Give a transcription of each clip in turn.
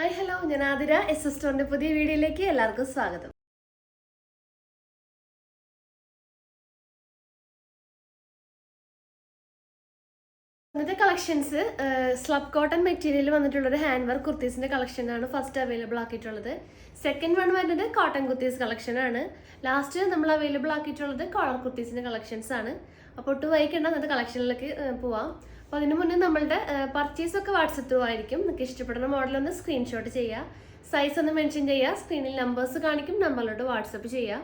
Hi hello, ഞാൻ Athira. S സ്റ്റോറിന്റെ പുതിയ വീഡിയോയിലേക്ക് എല്ലാവർക്കും സ്വാഗതം. ഇന്നത്തെ കളക്ഷൻസ് സ്ലബ് കോട്ടൺ മെറ്റീരിയൽ വന്നിട്ടുള്ളൊരു ഹാൻഡ് വർക്ക് കുർത്തീസിന്റെ കളക്ഷനാണ് ഫസ്റ്റ് അവൈലബിൾ ആക്കിയിട്ടുള്ളത്. സെക്കൻഡ് വൺ വരുന്നത് കോട്ടൺ കുർത്തീസ് കളക്ഷൻ ആണ്. ലാസ്റ്റ് നമ്മൾ അവൈലബിൾ ആക്കിയിട്ടുള്ളത് കോളർ കുർത്തീസിന്റെ കളക്ഷൻസ് ആണ്. അപ്പോൾ ഒട്ടും വൈകിക്കേണ്ട, അന്നത്തെ കളക്ഷനിലേക്ക് പോവാം. അപ്പോൾ അതിന് മുന്നേ നമ്മളുടെ പർച്ചേസ് ഒക്കെ വാട്സപ്പ് ത്രൂ ആയിരിക്കും. നിങ്ങൾക്ക് ഇഷ്ടപ്പെടുന്ന മോഡൽ ഒന്ന് സ്ക്രീൻഷോട്ട് ചെയ്യുക, സൈസ് ഒന്ന് മെൻഷൻ ചെയ്യുക, സ്ക്രീനിൽ നമ്പേഴ്സ് കാണിക്കും, നമ്പറിലോട്ട് വാട്സപ്പ് ചെയ്യുക.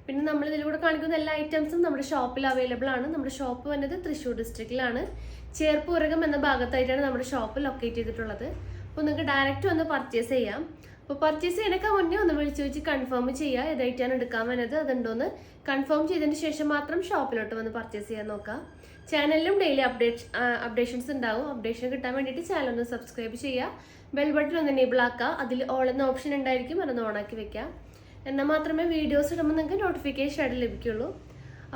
പിന്നെ നമ്മൾ ഇതിലൂടെ കാണിക്കുന്ന എല്ലാ ഐറ്റംസും നമ്മുടെ ഷോപ്പിൽ അവൈലബിൾ ആണ്. നമ്മുടെ ഷോപ്പ് വന്നത് തൃശ്ശൂർ ഡിസ്ട്രിക്റ്റിലാണ്, ചേർപ്പൂരകം എന്ന ഭാഗത്തായിട്ടാണ് നമ്മുടെ ഷോപ്പ് ലൊക്കേറ്റ് ചെയ്തിട്ടുള്ളത്. അപ്പോൾ നിങ്ങൾക്ക് ഡയറക്റ്റ് വന്ന് പർച്ചേസ് ചെയ്യാം. അപ്പോൾ പർച്ചേസ് ചെയ്യണൊക്കെ മുന്നേ ഒന്ന് വിളിച്ച് വെച്ച് കൺഫേം ചെയ്യുക, ഏതായിട്ടാണ് എടുക്കാൻ വരുന്നത് അതുണ്ടോന്ന് കൺഫേം ചെയ്തതിന് ശേഷം മാത്രം ഷോപ്പിലോട്ട് വന്ന് പർച്ചേസ് ചെയ്യാൻ നോക്കുക. ചാനലിലും ഡെയിലി അപ്ഡേഷൻസ് ഉണ്ടാവും. അപ്ഡേഷൻ കിട്ടാൻ വേണ്ടിയിട്ട് ചാനൽ ഒന്ന് സബ്സ്ക്രൈബ് ചെയ്യുക, ബെൽ ബട്ടൺ ഒന്ന് എനേബിൾ ആക്കുക. അതിൽ ഓൾ എന്ന ഓപ്ഷൻ ഉണ്ടായിരിക്കും, അതൊന്ന് ഓണാക്കി വെക്കുക. എന്നാൽ മാത്രമേ വീഡിയോസ് ഇടുമ്പോൾ നിങ്ങൾക്ക് നോട്ടിഫിക്കേഷൻ ആയിട്ട് ലഭിക്കുള്ളൂ.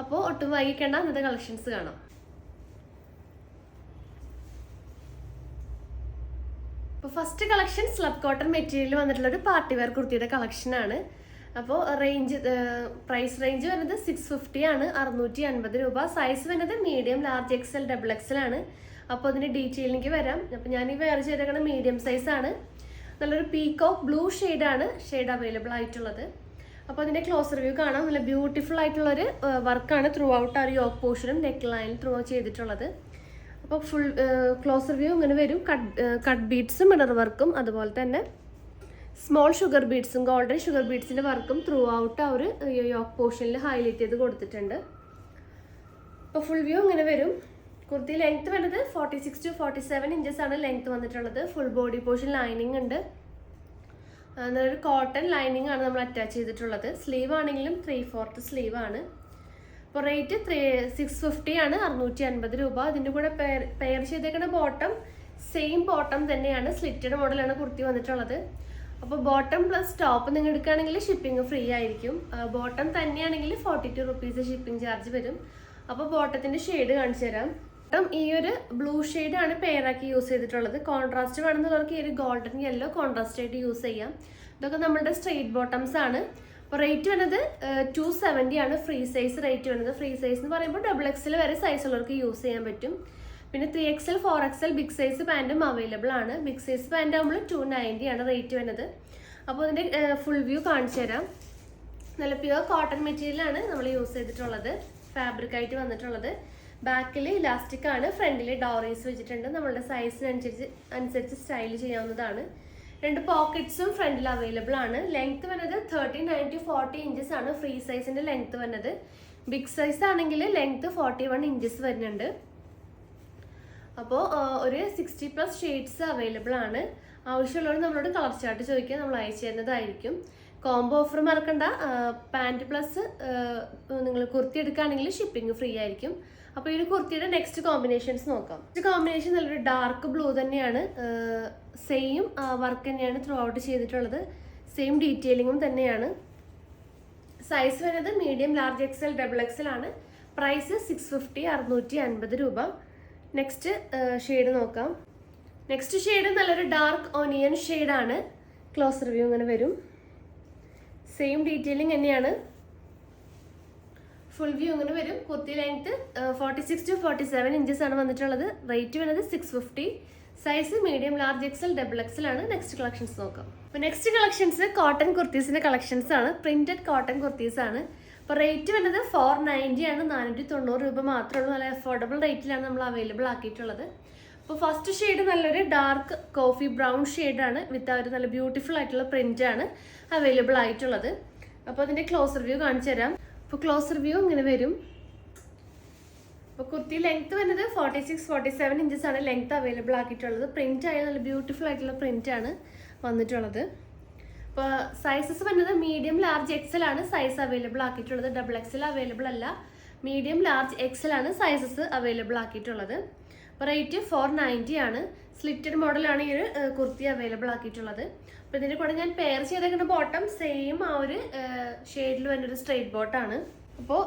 അപ്പോൾ ഒട്ടും വൈകിക്കേണ്ട, അന്നത്തെ കളക്ഷൻസ് കാണാം. അപ്പോൾ first collection slub cotton material വന്നിട്ടുള്ള ഒരു പാർട്ടി വെയർ കുർത്തിയുടെ കളക്ഷനാണ്. അപ്പോൾ പ്രൈസ് റേഞ്ച് വരുന്നത് 650 ആണ്, 650 രൂപ. സൈസ് വരുന്നത് medium, large, XL, double XL ആണ്. അപ്പോൾ അതിൻ്റെ ഡീറ്റെയിലിലേക്ക് വരാം. അപ്പോൾ ഞാൻ ഈ വെയർ ചെയ്തേക്കുന്ന മീഡിയം സൈസ് ആണ്. നല്ലൊരു പീകോക്ക് ബ്ലൂ ഷെയ്ഡ് അവൈലബിൾ ആയിട്ടുള്ളത്. അപ്പോൾ അതിൻ്റെ ക്ലോസ് റിവ്യൂ കാണാം. നല്ല ബ്യൂട്ടിഫുൾ ആയിട്ടുള്ളൊരു വർക്കാണ് ത്രൂ ഔട്ട് ആ ഒരു യോക്ക് പോർഷനും നെക്ക് ലൈനും ത്രൂ ചെയ്തിട്ടുള്ളത്. അപ്പോൾ ഫുൾ ക്ലോസ് റിവ്യൂ ഇങ്ങനെ വരും. കട്ട് ബീഡ്സും മിറർ വർക്കും, അതുപോലെ തന്നെ സ്മോൾ ഷുഗർ ബീഡ്സും ഗോൾഡൻ ഷുഗർ ബീഡ്സിൻ്റെ വർക്കും ത്രൂ ഔട്ട് ആ ഒരു യോക്ക് പോർഷനിൽ ഹൈലൈറ്റ് ചെയ്ത് കൊടുത്തിട്ടുണ്ട്. അപ്പോൾ ഫുൾ വ്യൂ ഇങ്ങനെ വരും. കുർത്തി ലെങ്ത് വരുന്നത് 46 to 47 ഇഞ്ചസ് ആണ് ലെങ്ത് വന്നിട്ടുള്ളത്. ഫുൾ ബോഡി പോർഷൻ ലൈനിങ് ഉണ്ട്. നല്ലൊരു കോട്ടൺ ലൈനിങ് ആണ് നമ്മൾ അറ്റാച്ച് ചെയ്തിട്ടുള്ളത്. സ്ലീവ് ആണെങ്കിലും 3/4 സ്ലീവ് ആണ്. അപ്പോൾ റേറ്റ് 650 ആണ്, 650 രൂപ. ഇതിൻ്റെ കൂടെ പെയർ ചെയ്തേക്കുന്ന ബോട്ടം സെയിം ബോട്ടം തന്നെയാണ്, സ്ലിറ്റഡ് മോഡലാണ് കുർത്തി വന്നിട്ടുള്ളത്. അപ്പോൾ ബോട്ടം പ്ലസ് ടോപ്പ് നിങ്ങൾ എടുക്കുകയാണെങ്കിൽ ഷിപ്പിംഗ് ഫ്രീ ആയിരിക്കും. ബോട്ടം തന്നെയാണെങ്കിൽ 42 റുപ്പീസ് ഷിപ്പിംഗ് ചാർജ് വരും. അപ്പോൾ ബോട്ടത്തിൻ്റെ ഷെയ്ഡ് കാണിച്ചു തരാം. ഈ ഒരു ബ്ലൂ ഷെയ്ഡാണ് പെയറാക്കി യൂസ് ചെയ്തിട്ടുള്ളത്. കോൺട്രാസ്റ്റ് വേണമെന്നുള്ളവർക്ക് ഈ ഒരു ഗോൾഡൻ യെല്ലോ കോൺട്രാസ്റ്റ് ആയിട്ട് യൂസ് ചെയ്യാം. ഇതൊക്കെ നമ്മുടെ സ്ട്രെയിറ്റ് ബോട്ടംസ് ആണ്. അപ്പോൾ റേറ്റ് വരുന്നത് 270 ആണ് ഫ്രീ സൈസ് റേറ്റ് വരുന്നത്. ഫ്രീ സൈസ് എന്ന് പറയുമ്പോൾ ഡബിൾ എക്സൽ വരെ സൈസ് ഉള്ളവർക്ക് യൂസ് ചെയ്യാൻ പറ്റും. പിന്നെ 3XL 4XL ബിഗ് സൈസ് പാൻറ്റും അവൈലബിൾ ആണ്. ബിഗ് സൈസ് പാൻറ്റ് ആകുമ്പോൾ 290 ആണ് റേറ്റ് വരുന്നത്. അപ്പോൾ ഇതിൻ്റെ ഫുൾ വ്യൂ കാണിച്ചു തരാം. നല്ല പ്യുവർ കോട്ടൺ മെറ്റീരിയലാണ് നമ്മൾ യൂസ് ചെയ്തിട്ടുള്ളത്, ഫാബ്രിക് ആയിട്ട് വന്നിട്ടുള്ളത്. ബാക്കിൽ ഇലാസ്റ്റിക് ആണ്, ഫ്രണ്ടിൽ ഡോറീസ് വെച്ചിട്ടുണ്ട്. നമ്മളുടെ സൈസിനനുസരിച്ച് സ്റ്റൈൽ ചെയ്യാവുന്നതാണ്. 2 പോക്കറ്റ്സും ഫ്രണ്ടിൽ അവൈലബിൾ ആണ്. ലെങ്ത് വരുന്നത് 39 to 40 ഇഞ്ചസ് ആണ് ഫ്രീ സൈസിന്റെ ലെങ്ത് വരുന്നത്. ബിഗ് സൈസ് ആണെങ്കിൽ ലെങ്ത് 41 ഇഞ്ചസ് വരുന്നുണ്ട്. അപ്പോൾ ഒരു 60+ ഷെയ്ഡ്സ് അവൈലബിൾ ആണ്. ആവശ്യമുള്ളവർ നമ്മളോട് കളർ ചാർട്ട് ചോദിക്കുക, നമ്മൾ അയച്ചു തരുന്നതായിരിക്കും. കോംബോ ഓഫർ മറക്കണ്ട. പാൻറ്റ് പ്ലസ് നിങ്ങൾ കുർത്തി എടുക്കുകയാണെങ്കിൽ ഷിപ്പിംഗ് ഫ്രീ ആയിരിക്കും. അപ്പോൾ ഈ ഒരു കുർത്തിയുടെ നെക്സ്റ്റ് കോമ്പിനേഷൻസ് നോക്കാം. നെക്സ്റ്റ് കോമ്പിനേഷൻ നല്ലൊരു ഡാർക്ക് ബ്ലൂ തന്നെയാണ്. സെയിം വർക്ക് തന്നെയാണ് ത്രൂ ഔട്ട് ചെയ്തിട്ടുള്ളത്. സെയിം ഡീറ്റെയിലിങ്ങും തന്നെയാണ്. സൈസ് വരുന്നത് medium, large, XL, double XL ആണ്. പ്രൈസ് 650, 650 രൂപ. നെക്സ്റ്റ് ഷെയ്ഡ് നോക്കാം. നെക്സ്റ്റ് ഷെയ്ഡ് നല്ലൊരു ഡാർക്ക് ഓണിയൻ ഷെയ്ഡാണ്. ക്ലോസ് റിവ്യൂ ഇങ്ങനെ വരും. സെയിം ഡീറ്റെയിലിംഗ് തന്നെയാണ്. ഫുൾ വ്യൂ ഇങ്ങനെ വരും. കുർത്തി ലെങ്ത് 46 to 47 ഇഞ്ചസ് ആണ് വന്നിട്ടുള്ളത്. റേറ്റ് വരുന്നത് 650. Size medium, large, XL, double XL ആണ്. നെക്സ്റ്റ് കളക്ഷൻസ് നോക്കാം. അപ്പോൾ നെക്സ്റ്റ് കളക്ഷൻസ് കോട്ടൺ കുർത്തീസിന്റെ കളക്ഷൻസ് ആണ്. പ്രിന്റഡ് കോട്ടൺ കുർത്തീസ് ആണ്. അപ്പോൾ റേറ്റ് വരുന്നത് 490 ആണ്, 490 രൂപ മാത്രമേ ഉള്ളൂ. നല്ല അഫോർഡബിൾ റേറ്റിലാണ് നമ്മൾ അവൈലബിൾ ആക്കിയിട്ടുള്ളത്. അപ്പോൾ ഫസ്റ്റ് ഷെയ്ഡ് നല്ലൊരു ഡാർക്ക് കോഫി ബ്രൗൺ ഷെയ്ഡാണ് വിത്ത് ഒരു നല്ല ബ്യൂട്ടിഫുൾ ആയിട്ടുള്ള പ്രിന്റ് ആണ് അവൈലബിൾ ആയിട്ടുള്ളത്. അപ്പോൾ അതിന്റെ ക്ലോസ് റിവ്യൂ കാണിച്ചു തരാം. അപ്പോൾ ക്ലോസ് റിവ്യൂ ഇങ്ങനെ വരും. അപ്പോൾ കുർത്തി ലെങ്ത് വരുന്നത് 46, 47 ഇഞ്ചസ് ആണ് ലെങ്ത് അവൈലബിൾ ആക്കിയിട്ടുള്ളത്. പ്രിന്റ് ആയ നല്ല ബ്യൂട്ടിഫുൾ ആയിട്ടുള്ള പ്രിന്റ് ആണ് വന്നിട്ടുള്ളത്. അപ്പോൾ സൈസസ് വരുന്നത് മീഡിയം, ലാർജ്, എക്സൽ ആണ് സൈസ് അവൈലബിൾ ആക്കിയിട്ടുള്ളത്. ഡബിൾ എക്സൽ അവൈലബിൾ അല്ല. മീഡിയം, ലാർജ്, എക്സൽ ആണ് സൈസസ് അവൈലബിൾ ആക്കിയിട്ടുള്ളത്. അപ്പോൾ റേറ്റ് 490 ആണ്. സ്ലിറ്റഡ് മോഡലാണ് ഈ ഒരു കുർത്തി അവൈലബിൾ ആക്കിയിട്ടുള്ളത്. അപ്പോൾ ഇതിൻ്റെ കൂടെ ഞാൻ പെയർ ചെയ്തേക്കുന്ന ബോട്ടം സെയിം ആ ഒരു ഷെയ്ഡിൽ വരുന്നൊരു സ്ട്രെയിറ്റ് ബോട്ടാണ്. അപ്പോൾ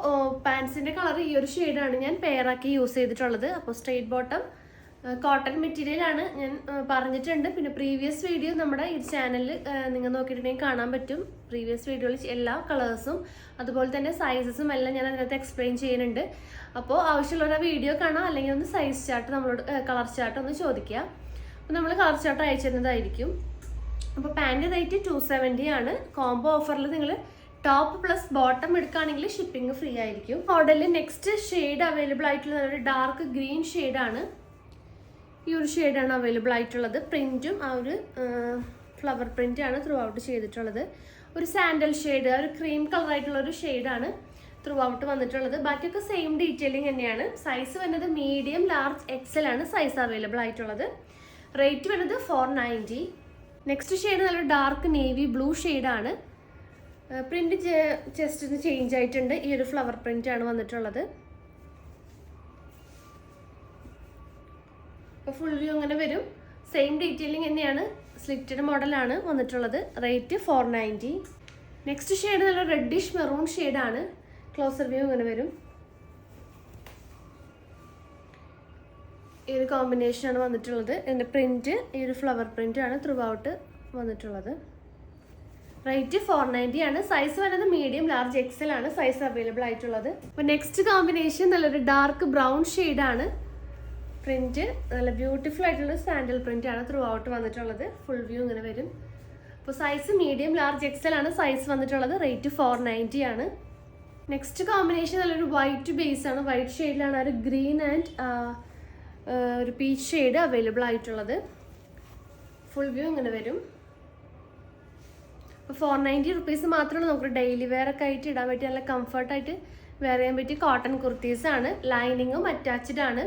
പാൻസിൻ്റെ കളർ ഈ ഒരു ഷെയ്ഡാണ് ഞാൻ പെയറാക്കി യൂസ് ചെയ്തിട്ടുള്ളത്. അപ്പോൾ സ്ട്രെയിറ്റ് ബോട്ടം കോട്ടൺ മെറ്റീരിയലാണ് ഞാൻ പറഞ്ഞിട്ടുണ്ട്. പിന്നെ പ്രീവിയസ് വീഡിയോ നമ്മുടെ ഈ ചാനലിൽ നിങ്ങൾ നോക്കിയിട്ടുണ്ടെങ്കിൽ കാണാൻ പറ്റും. പ്രീവിയസ് വീഡിയോയിൽ എല്ലാ കളേഴ്സും അതുപോലെ തന്നെ സൈസസും എല്ലാം ഞാൻ അതിനകത്ത് എക്സ്പ്ലെയിൻ ചെയ്യുന്നുണ്ട്. അപ്പോൾ ആവശ്യമുള്ള വീഡിയോ കാണാം, അല്ലെങ്കിൽ ഒന്ന് സൈസ് ചാർട്ട് നമ്മളോട് കളർ ചാർട്ട് ഒന്ന് ചോദിക്കുക. അപ്പോൾ നമ്മൾ കളർ ചാർട്ട് അയച്ചു തരുന്നതായിരിക്കും. അപ്പോൾ പാൻറ് റേറ്റ് 270 ആണ്. കോംബോ ഓഫറിൽ നിങ്ങൾ ടോപ്പ് പ്ലസ് ബോട്ടം എടുക്കുകയാണെങ്കിൽ ഷിപ്പിംഗ് ഫ്രീ ആയിരിക്കും. മോഡലിൽ നെക്സ്റ്റ് ഷെയ്ഡ് അവൈലബിൾ ആയിട്ടുള്ള ഒരു ഡാർക്ക് ഗ്രീൻ ഷെയ്ഡാണ്. ഈ ഒരു ഷെയ്ഡാണ് അവൈലബിൾ ആയിട്ടുള്ളത്. പ്രിൻറ്റും ആ ഒരു ഫ്ലവർ പ്രിൻ്റാണ് ത്രൂ ഔട്ട് ചെയ്തിട്ടുള്ളത്. ഒരു സാൻഡൽ ഷെയ്ഡ്, ഒരു ക്രീം കളർ ആയിട്ടുള്ള ഒരു ഷെയ്ഡാണ് ത്രൂ ഔട്ട് വന്നിട്ടുള്ളത്. ബാക്കിയൊക്കെ സെയിം ഡീറ്റെയിലിംഗ് തന്നെയാണ്. സൈസ് വരുന്നത് മീഡിയം, ലാർജ്, എക്സൽ ആണ് സൈസ് അവൈലബിൾ ആയിട്ടുള്ളത്. റേറ്റ് വരുന്നത് 490. നെക്സ്റ്റ് ഷെയ്ഡ് നല്ലൊരു ഡാർക്ക് നേവി ബ്ലൂ ഷെയ്ഡാണ്. പ്രിന്റ് ജസ്റ്റ് ചേഞ്ച് ആയിട്ടുണ്ട്. ഈ ഒരു ഫ്ലവർ പ്രിന്റ് ആണ് വന്നിട്ടുള്ളത്. അപ്പോൾ ഫുൾ വ്യൂ അങ്ങനെ വരും. സെയിം ഡീറ്റെയിലിംഗ് തന്നെയാണ്. സ്ലിറ്റഡ് മോഡലാണ് വന്നിട്ടുള്ളത്. റേറ്റ് 490. നെക്സ്റ്റ് ഷെയ്ഡ് നല്ല റെഡിഷ് മെറൂൺ ഷെയ്ഡാണ്. ക്ലോസർ വ്യൂ അങ്ങനെ വരും. ഈ ഒരു കോമ്പിനേഷനാണ് വന്നിട്ടുള്ളത്. ഇതിൻ്റെ പ്രിന്റ് ഈ ഒരു ഫ്ലവർ പ്രിന്റ് ആണ് ത്രൂ ഔട്ട് വന്നിട്ടുള്ളത്. റേറ്റ് 490 ആണ്. സൈസ് വരുന്നത് മീഡിയം, ലാർജ്, എക്സൽ ആണ് സൈസ് അവൈലബിൾ ആയിട്ടുള്ളത്. അപ്പോൾ നെക്സ്റ്റ് കോമ്പിനേഷൻ നല്ലൊരു ഡാർക്ക് ബ്രൗൺ ഷെയ്ഡാണ്. പ്രിന്റ് നല്ല ബ്യൂട്ടിഫുൾ ആയിട്ടുള്ള സാൻഡൽ പ്രിന്റ് ആണ് ത്രൂ ഔട്ട് വന്നിട്ടുള്ളത്. ഫുൾ വ്യൂ ഇങ്ങനെ വരും. അപ്പോൾ സൈസ് മീഡിയം, ലാർജ്, എക്സൽ ആണ് സൈസ് വന്നിട്ടുള്ളത്. റേറ്റ് 490 ആണ്. നെക്സ്റ്റ് കോമ്പിനേഷൻ നല്ലൊരു വൈറ്റ് ബേസ് ആണ്. വൈറ്റ് ഷെയ്ഡിലാണ് ഒരു ഗ്രീൻ ആൻഡ് ഒരു പീച്ച് ഷെയ്ഡ് അവൈലബിൾ ആയിട്ടുള്ളത്. ഫുൾ വ്യൂ ഇങ്ങനെ വരും. അപ്പോൾ 490 റുപ്പീസ് മാത്രമേ നമുക്ക് ഡെയിലി വെയർ ഒക്കെ ആയിട്ട് ഇടാൻ പറ്റിയ നല്ല കംഫർട്ടായിട്ട് വെയർ ചെയ്യാൻ പറ്റിയ കോട്ടൺ കുർത്തീസാണ്. ലൈനിങ്ങും അറ്റാച്ച്ഡ് ആണ്.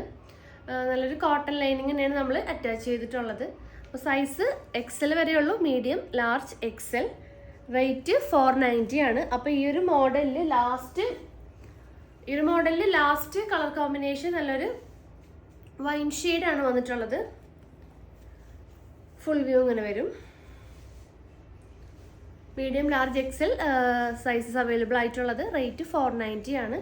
നല്ലൊരു കോട്ടൺ ലൈനിങ് തന്നെയാണ് നമ്മൾ അറ്റാച്ച് ചെയ്തിട്ടുള്ളത്. അപ്പോൾ സൈസ് എക്സൽ വരെയുള്ളൂ, മീഡിയം, ലാർജ്, എക്സൽ. റേറ്റ് 490 ആണ്. അപ്പോൾ ഈ ഒരു മോഡലിൽ ലാസ്റ്റ് കളർ കോമ്പിനേഷൻ നല്ലൊരു വൈൻ ഷെയ്ഡാണ് വന്നിട്ടുള്ളത്. ഫുൾ വ്യൂ ഇങ്ങനെ വരും. Medium, large, XL sizes available ആയിട്ടുള്ളത്. റേറ്റ് 490 ആണ്.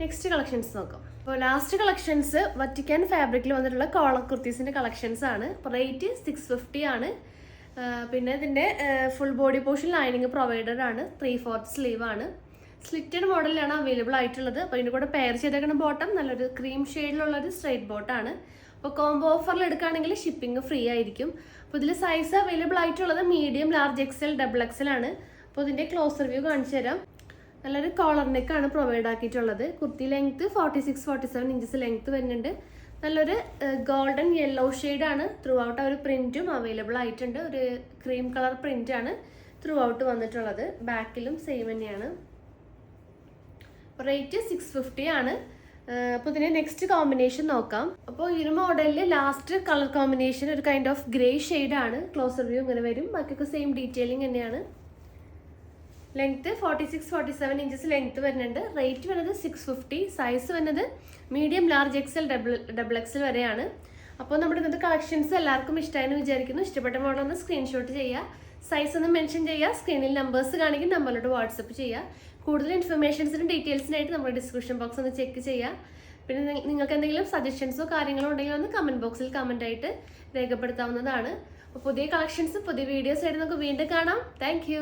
നെക്സ്റ്റ് കളക്ഷൻസ് നോക്കാം. അപ്പോൾ ലാസ്റ്റ് കളക്ഷൻസ് വറ്റിക്കാൻ ഫാബ്രിക്കിൽ വന്നിട്ടുള്ള കോളർ കുർത്തീസിൻ്റെ കളക്ഷൻസ് ആണ്. അപ്പോൾ റേറ്റ് 650 ആണ്. പിന്നെ ഇതിൻ്റെ full body portion lining provided ആണ്. 3/4 സ്ലീവ് ആണ്. സ്ലിറ്റഡ് മോഡലിലാണ് അവൈലബിൾ ആയിട്ടുള്ളത്. അപ്പോൾ ഇതിൻ്റെ കൂടെ പെയർ ചെയ്തേക്കുന്ന ബോട്ടം നല്ലൊരു ക്രീം ഷെയ്ഡിലുള്ളൊരു സ്ട്രൈറ്റ് ബോട്ടാണ്. അപ്പോൾ കോംബോ ഓഫറിൽ എടുക്കുകയാണെങ്കിൽ ഷിപ്പിംഗ് ഫ്രീ ആയിരിക്കും. അപ്പോൾ ഇതിൽ സൈസ് അവൈലബിൾ ആയിട്ടുള്ളത് medium, large, XL, double XL ആണ്. അപ്പോൾ ഇതിൻ്റെ ക്ലോസർ വ്യൂ കാണിച്ചു തരാം. നല്ലൊരു കോളർ നെക്കാണ് പ്രൊവൈഡ് ആക്കിയിട്ടുള്ളത്. കുർത്തി ലെങ്ത് 46-47 ഇഞ്ചസ് ലെങ്ത് വരുന്നുണ്ട്. നല്ലൊരു ഗോൾഡൻ യെല്ലോ ഷെയ്ഡാണ്. ത്രൂ ഔട്ട് ആ ഒരു പ്രിന്റും അവൈലബിൾ ആയിട്ടുണ്ട്. ഒരു ക്രീം കളർ പ്രിന്റ് ആണ് ത്രൂ ഔട്ട് വന്നിട്ടുള്ളത്. ബാക്കിലും സെയിം തന്നെയാണ്. റേറ്റ് 650 ആണ്. അപ്പോൾ ഇതിന് നെക്സ്റ്റ് കോമ്പിനേഷൻ നോക്കാം. അപ്പോൾ ഈ ഒരു മോഡലിൽ ലാസ്റ്റ് കളർ കോമ്പിനേഷൻ ഒരു കൈൻഡ് ഓഫ് ഗ്രേ ഷെയ്ഡാണ്. ക്ലോസർ വ്യൂ ഇങ്ങനെ വരും. ബാക്കിയൊക്കെ സെയിം ഡീറ്റെയിലിംഗ് തന്നെയാണ്. ലെങ്ത് 46-47 ഇഞ്ചസ് ലെങ്ത് വരുന്നുണ്ട്. റേറ്റ് വരുന്നത് 650. സൈസ് വരുന്നത് medium, large, XL, double XL വരെയാണ്. അപ്പോൾ നമ്മുടെ ഇന്നത്തെ കളക്ഷൻസ് എല്ലാവർക്കും ഇഷ്ടമായെന്ന് വിചാരിക്കുന്നു. ഇഷ്ടപ്പെട്ട മോഡൽ ഒന്ന് സ്ക്രീൻഷോട്ട് ചെയ്യുക, സൈസ് ഒന്ന് മെൻഷൻ ചെയ്യുക, സ്ക്രീനിൽ നമ്പേഴ്സ് കാണിക്കും, നമ്പറിലോട്ട് വാട്സപ്പ് ചെയ്യുക. കൂടുതൽ ഇൻഫർമേഷൻസിനും ഡീറ്റെയിൽസിനായിട്ട് നമ്മുടെ ഡിസ്ക്രിപ്ഷൻ ബോക്സ് ഒന്ന് ചെക്ക് ചെയ്യുക. പിന്നെ നിങ്ങൾക്ക് എന്തെങ്കിലും സജഷൻസോ കാര്യങ്ങളോ ഉണ്ടെങ്കിൽ ഒന്ന് കമൻറ്റ് ബോക്സിൽ കമൻ്റ് ആയിട്ട് രേഖപ്പെടുത്താവുന്നതാണ്. അപ്പോൾ പുതിയ കളക്ഷൻസ്, പുതിയ വീഡിയോസ് ആയിട്ട് നമുക്ക് വീണ്ടും കാണാം. താങ്ക്